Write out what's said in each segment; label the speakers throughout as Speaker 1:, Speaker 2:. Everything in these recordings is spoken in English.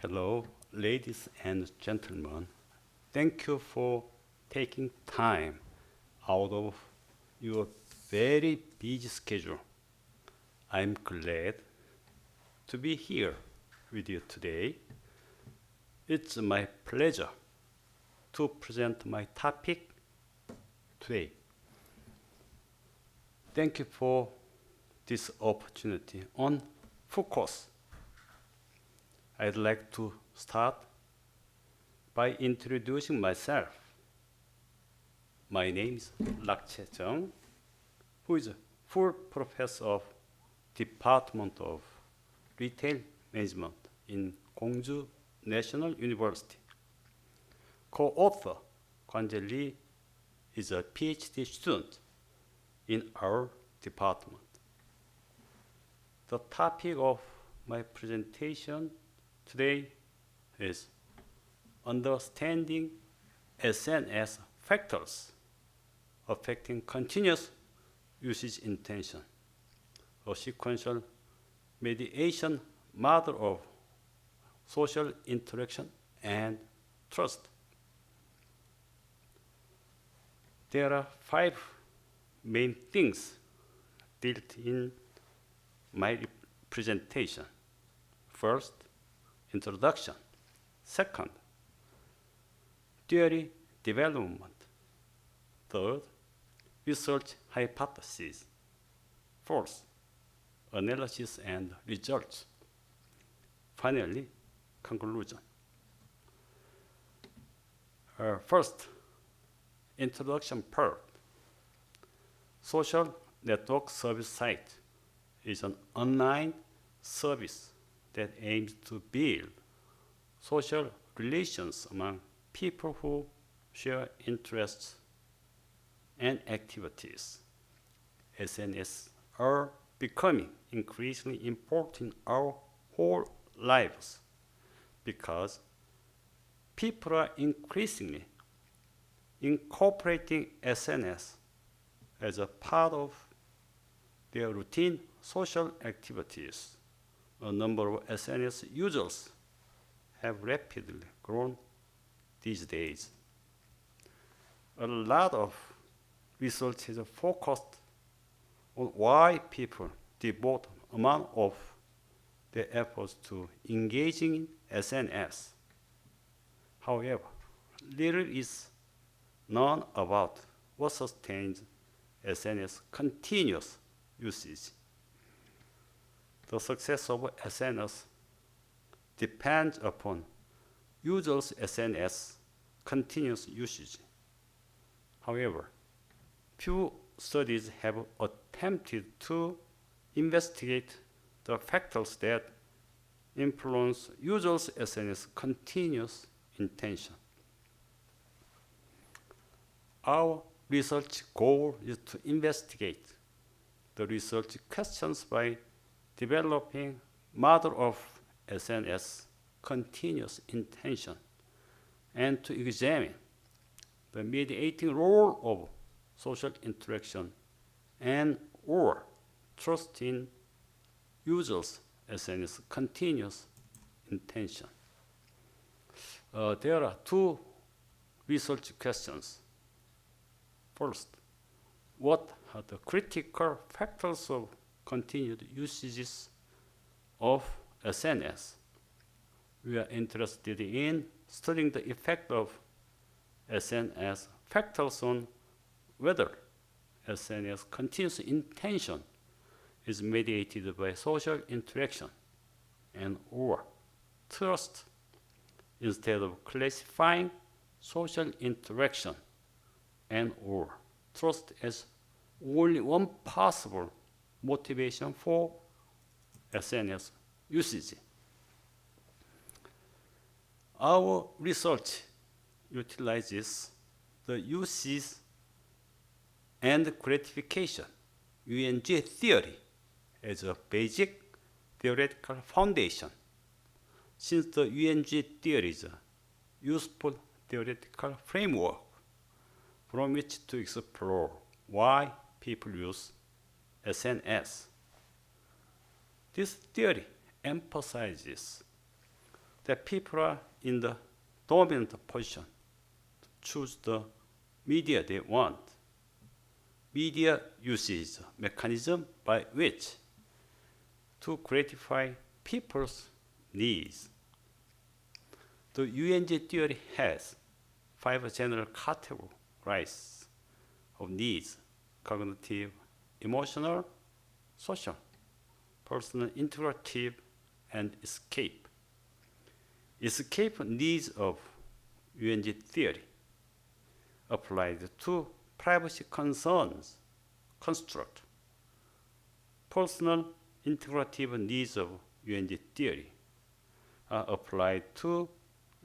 Speaker 1: Hello, ladies and gentlemen. Thank you for taking time out of your very busy schedule. I'm glad to be here with you today. It's my pleasure to present my topic today. Thank you for this opportunity on FoCos. I'd like to start by introducing myself. My name is Lak-Chae Chung, who is a full professor of Department of Retail Management in Gwangju National University. Co-author Kwan-Jae is a PhD student in our department. The topic of my presentation today is understanding SNS factors affecting continuous usage intention, a sequential mediation model of social interaction and trust. There are 5 main things dealt in my presentation. First, introduction. Second, theory development. Third, research hypotheses. Fourth, analysis and results. Finally, conclusion. First, introduction part. Social network service site is an online service that aims to build social relations among people who share interests and activities. SNS are becoming increasingly important in our whole lives because people are increasingly incorporating SNS as a part of their routine social activities. A number of SNS users have rapidly grown these days. A lot of research is focused on why people devote an amount of their efforts to engaging in SNS. However, little is known about what sustains SNS continuous usage. The success of SNS depends upon users' SNS continuous usage. However, few studies have attempted to investigate the factors that influence users' SNS continuous intention. Our research goal is to investigate the research questions by developing model of SNS continuous intention and to examine the mediating role of social interaction and or trust in users' SNS continuous intention. There are 2 research questions. First, what are the critical factors of continued usages of SNS? We are interested in studying the effect of SNS factors on whether SNS continuous intention is mediated by social interaction and or trust, instead of classifying social interaction and or trust as only one possible motivation for SNS usage. Our research utilizes the uses and gratification (UNG) theory as a basic theoretical foundation. Since the UNG theory is a useful theoretical framework from which to explore why people use SNS. This theory emphasizes that people are in the dominant position to choose the media they want. Media uses a mechanism by which to gratify people's needs. The UNG theory has 5 general categories of needs: cognitive, emotional, social, personal, integrative, and escape. Escape needs of UNG theory applied to privacy concerns construct. Personal integrative needs of UNG theory are applied to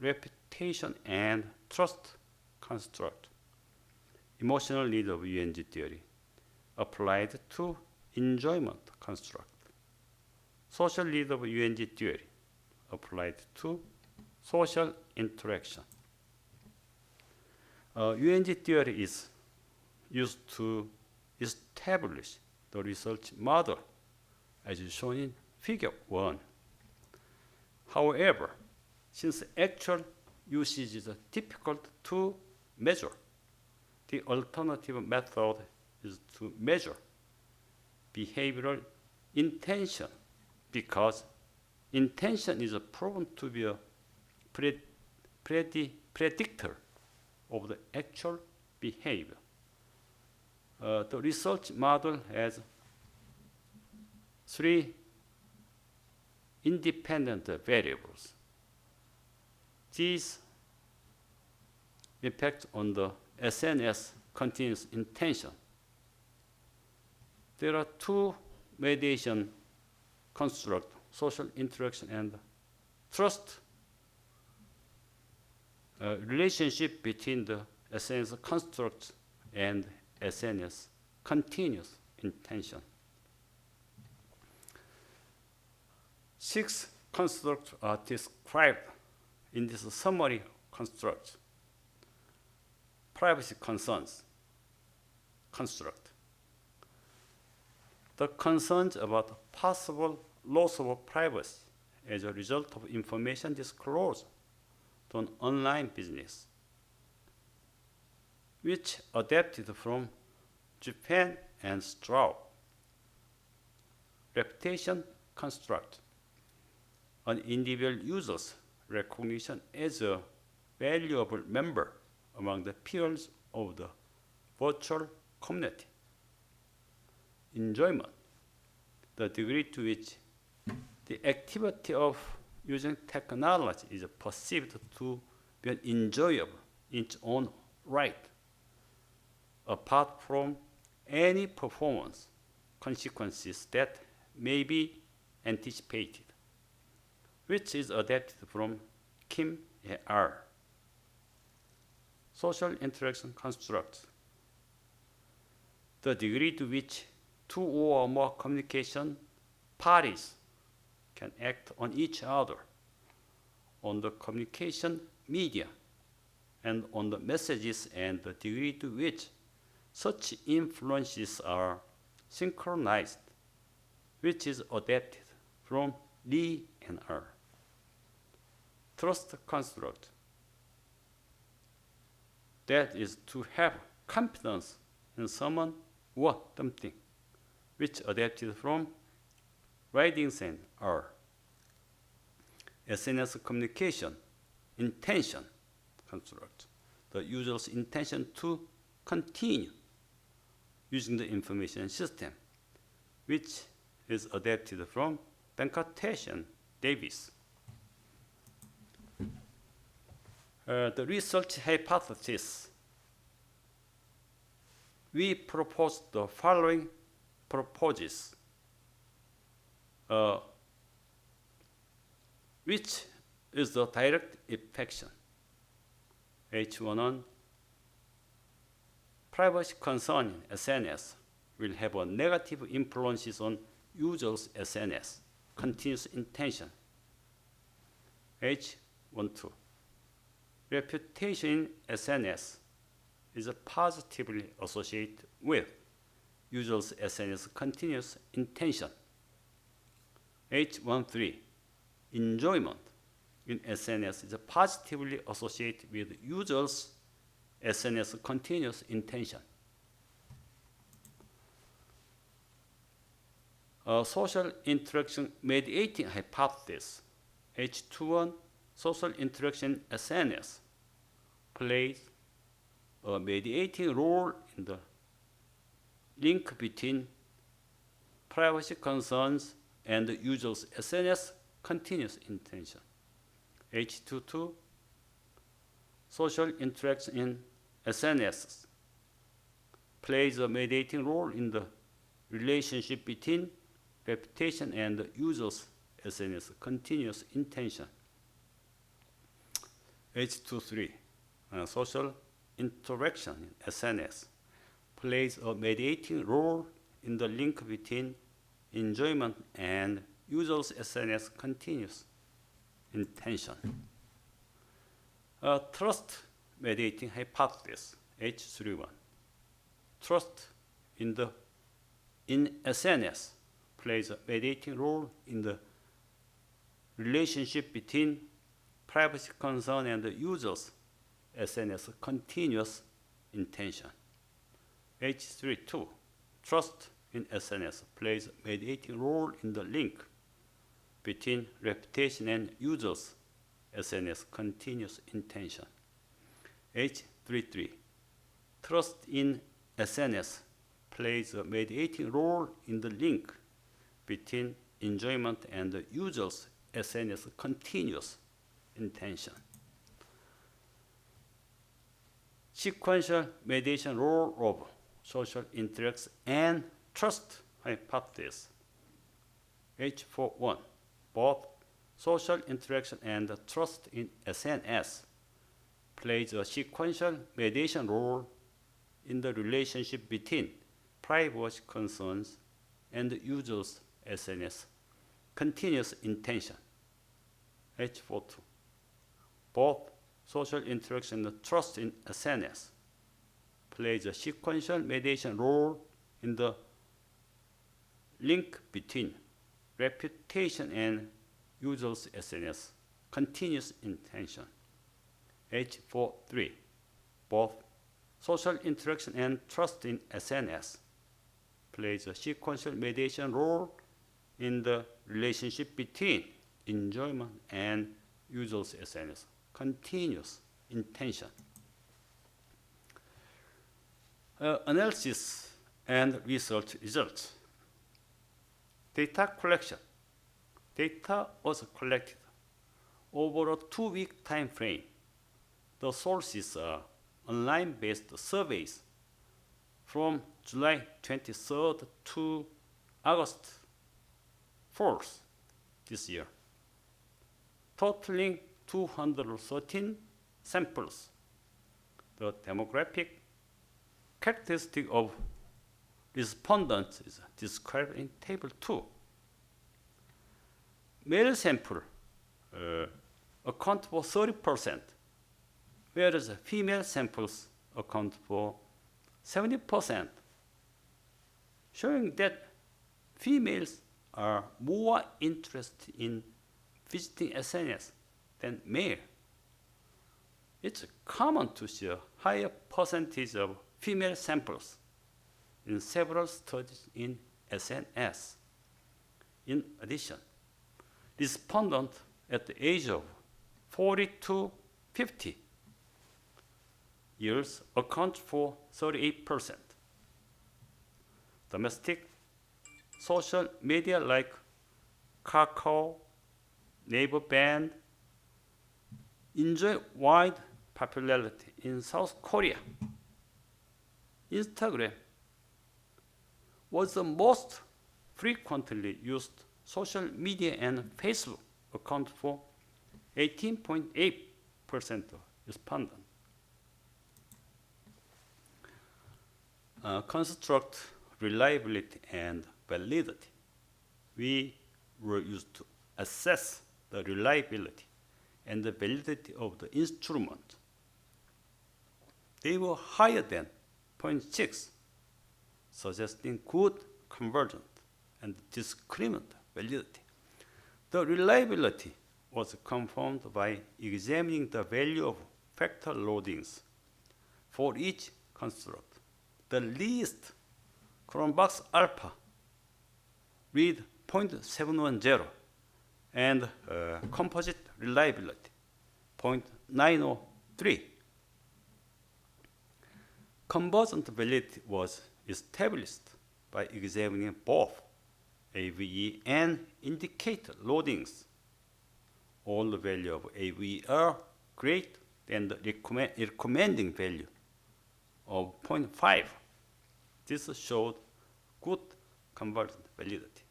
Speaker 1: reputation and trust construct. Emotional need of UNG theory applied to enjoyment construct. Social need of UNG theory applied to social interaction. UNG theory is used to establish the research model as shown in figure 1. However, since actual usage is difficult to measure, the alternative method is to measure behavioral intention, because intention is proven to be a predictor of the actual behavior. The research model has 3 independent variables. These impact on the SNS continuous intention. There are 2 mediation constructs: social interaction and trust. Relationship between the SNS constructs and SNS continuous intention. 6 constructs are described in this summary construct. Privacy concerns construct. The concerns about possible loss of privacy as a result of information disclosed to an online business, which adapted from Japan and Straub. Reputation construct. An individual user's recognition as a valuable member among the peers of the virtual community. Enjoyment. The degree to which the activity of using technology is perceived to be enjoyable in its own right, apart from any performance consequences that may be anticipated, which is adapted from Kim et al. Social interaction constructs. The degree to which 2 or more communication parties can act on each other, on the communication media, and on the messages, and the degree to which such influences are synchronized, which is adapted from Lee and al. Trust construct. That is to have confidence in someone or something, which adapted from Ridings and al. SNS communication intention construct. The user's intention to continue using the information system, which is adapted from Venkatesh and Davis. The research hypothesis. We propose the following proposes, which is the direct effect. H1 on privacy concern in SNS will have a negative influences on users' SNS continuous intention. H12. Reputation in SNS is positively associated with users' SNS continuous intention. H13. Enjoyment in SNS is positively associated with users' SNS continuous intention. A social interaction mediating hypothesis, H21, social interaction SNS, plays a mediating role in the link between privacy concerns and the user's SNS continuous intention. H22, social interaction in SNSs plays a mediating role in the relationship between reputation and the user's SNS continuous intention. H23, social interaction in SNS plays a mediating role in the link between enjoyment and user's SNS continuous intention. A trust mediating hypothesis, H31. Trust in SNS plays a mediating role in the relationship between privacy concern and the user's SNS continuous intention. H32, trust in SNS plays a mediating role in the link between reputation and users' SNS continuous intention. H33, trust in SNS plays a mediating role in the link between enjoyment and the user's SNS continuous intention. Sequential mediation role of social interaction and trust hypothesis. H41, both social interaction and trust in SNS plays a sequential mediation role in the relationship between privacy concerns and the user's SNS continuous intention. H42, both social interaction and trust in SNS plays a sequential mediation role in the link between reputation and user's SNS continuous intention. H43, both social interaction and trust in SNS plays a sequential mediation role in the relationship between enjoyment and user's SNS continuous intention. Analysis and research results. Data collection. Data was collected over a 2-week time frame. The sources are online-based surveys from July 23rd to August 4th this year, totaling 213 samples. The demographic characteristic of respondents is described in Table 2. Male sample account for 30%, whereas female samples account for 70%, showing that females are more interested in visiting SNS than male. It's common to see a higher percentage of female samples in several studies in SNS. In addition, respondents at the age of 40 to 50 years account for 38%. Domestic social media like Kakao, Naver Band enjoy wide popularity in South Korea. Instagram was the most frequently used social media, and Facebook account for 18.8% of respondents. Construct reliability and validity. We were used to assess the reliability and the validity of the instrument. They were higher than 0.6, suggesting good convergent and discriminant validity. The reliability was confirmed by examining the value of factor loadings for each construct. The least Cronbach's alpha with 0.710 and composite reliability 0.903. Convergent validity was established by examining both AVE and indicator loadings. All the value of AVE are greater than the recommending value of 0.5. This showed good convergent validity.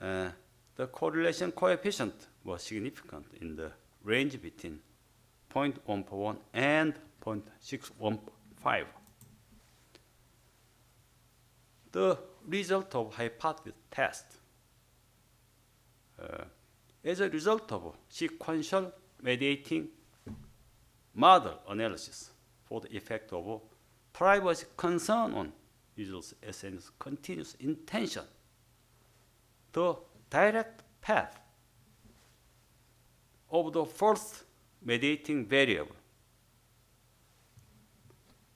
Speaker 1: The correlation coefficient was significant in the range between 0.141 and 0.615. The result of hypothesis test. As a result of sequential mediating model analysis for the effect of privacy concern on users' SNS continuous intention, the direct path of the first mediating variable.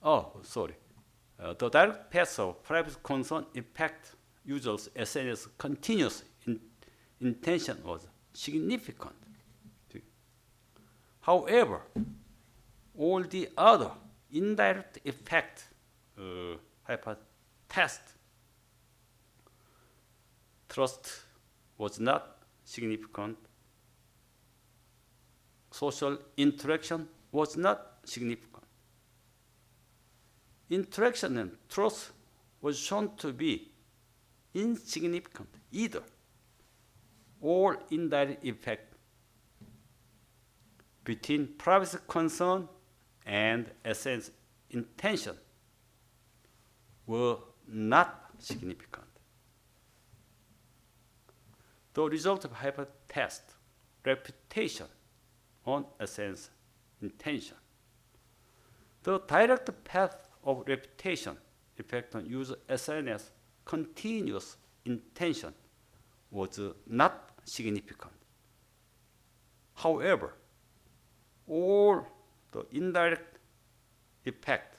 Speaker 1: The direct path of privacy concern impact users' SNS continuous intention was significant. However, all the other indirect effect test trust was not significant. Social interaction was not significant. Interaction and trust was shown to be insignificant either. All indirect effect between privacy concern and SNS intention were not significant. The result of hypothesis test, reputation on SNS intention. The direct path of reputation effect on user SNS continuous intention was not significant. However, all the indirect effect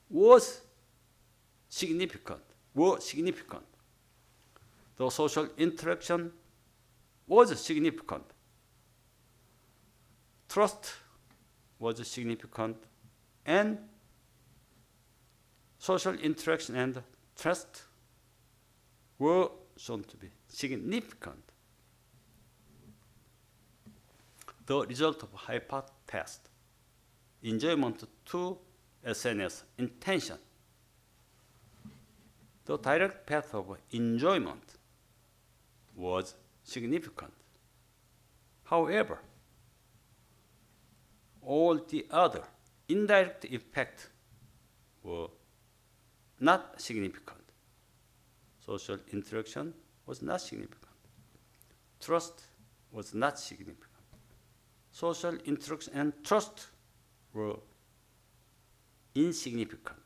Speaker 1: were significant. The social interaction was significant. Trust was significant, and social interaction and trust were shown to be significant. The result of hypothesis test, enjoyment to SNS intention. The direct path of enjoyment was significant. However, all the other indirect effects were not significant. Social interaction was not significant. Trust was not significant. Social interaction and trust were insignificant.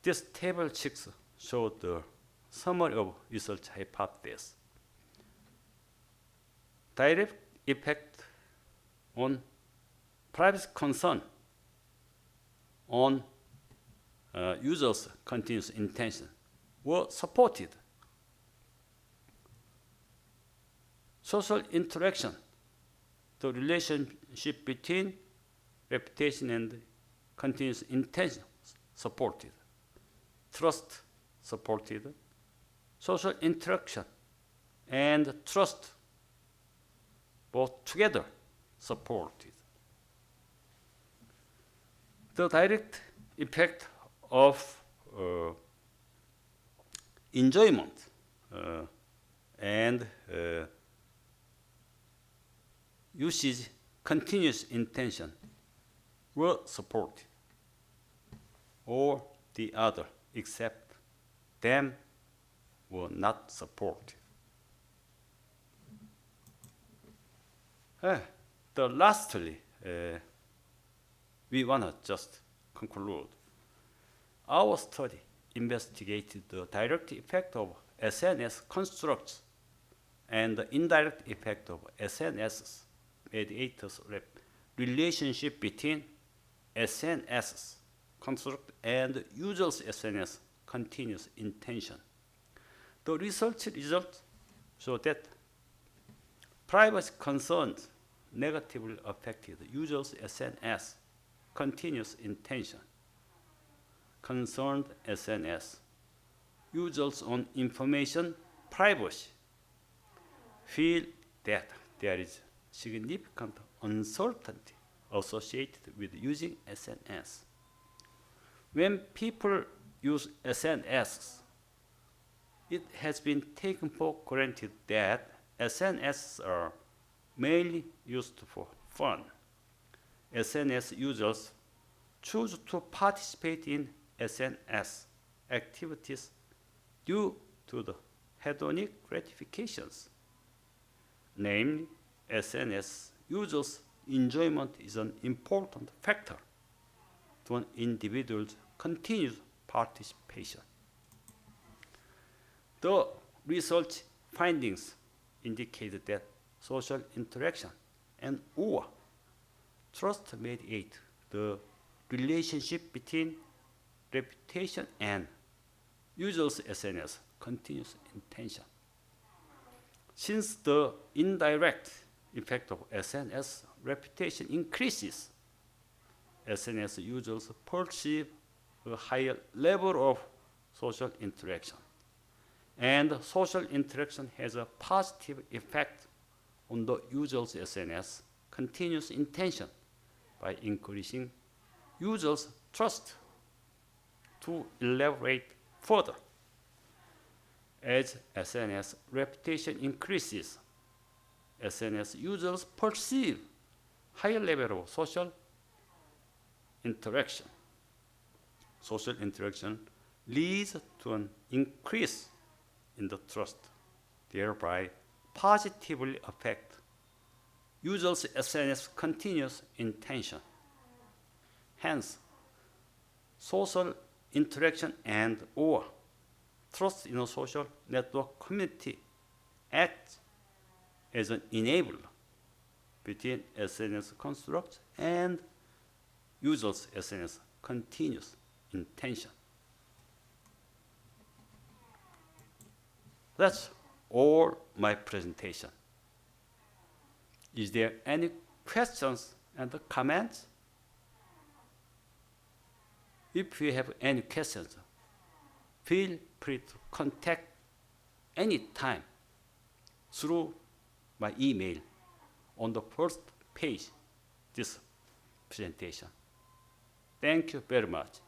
Speaker 1: This table 6 showed the summary of research hypotheses. Direct effect on privacy concern on users' continuous intention were supported. Social interaction, the relationship between reputation and continuous intention, supported. Trust, supported. Social interaction and trust, both together, supported. The direct effect of enjoyment and usage continuous intention were supported. All the other except them were not supported. Lastly, we want to just conclude. Our study investigated the direct effect of SNS constructs and the indirect effect of SNSs, mediators relationship between SNSs, construct, and users SNS continuous intention. The research results show that privacy concerns negatively affected users SNS continuous intention. Concerned SNS users on information privacy feel that there is significant uncertainty associated with using SNS. When people use SNS, it has been taken for granted that SNS are mainly used for fun. SNS users choose to participate in SNS activities due to the hedonic gratifications. Namely, SNS users' enjoyment is an important factor to an individual's continued participation. The research findings indicated that social interaction and or trust mediate the relationship between reputation and users' SNS continuous intention. Since the indirect effect of SNS reputation increases, SNS users perceive a higher level of social interaction. And social interaction has a positive effect on the user's SNS continuous intention by increasing users' trust. To elaborate further, as SNS reputation increases, SNS users perceive higher level of social interaction. Social interaction leads to an increase in the trust, thereby positively affect users' SNS continuous intention. Hence, social interaction and or trust in a social network community acts as an enabler between SNS constructs and users' SNS continuous intention. That's all my presentation. Is there any questions and comments? If you have any questions, feel free to contact any time through my email on the first page this presentation. Thank you very much.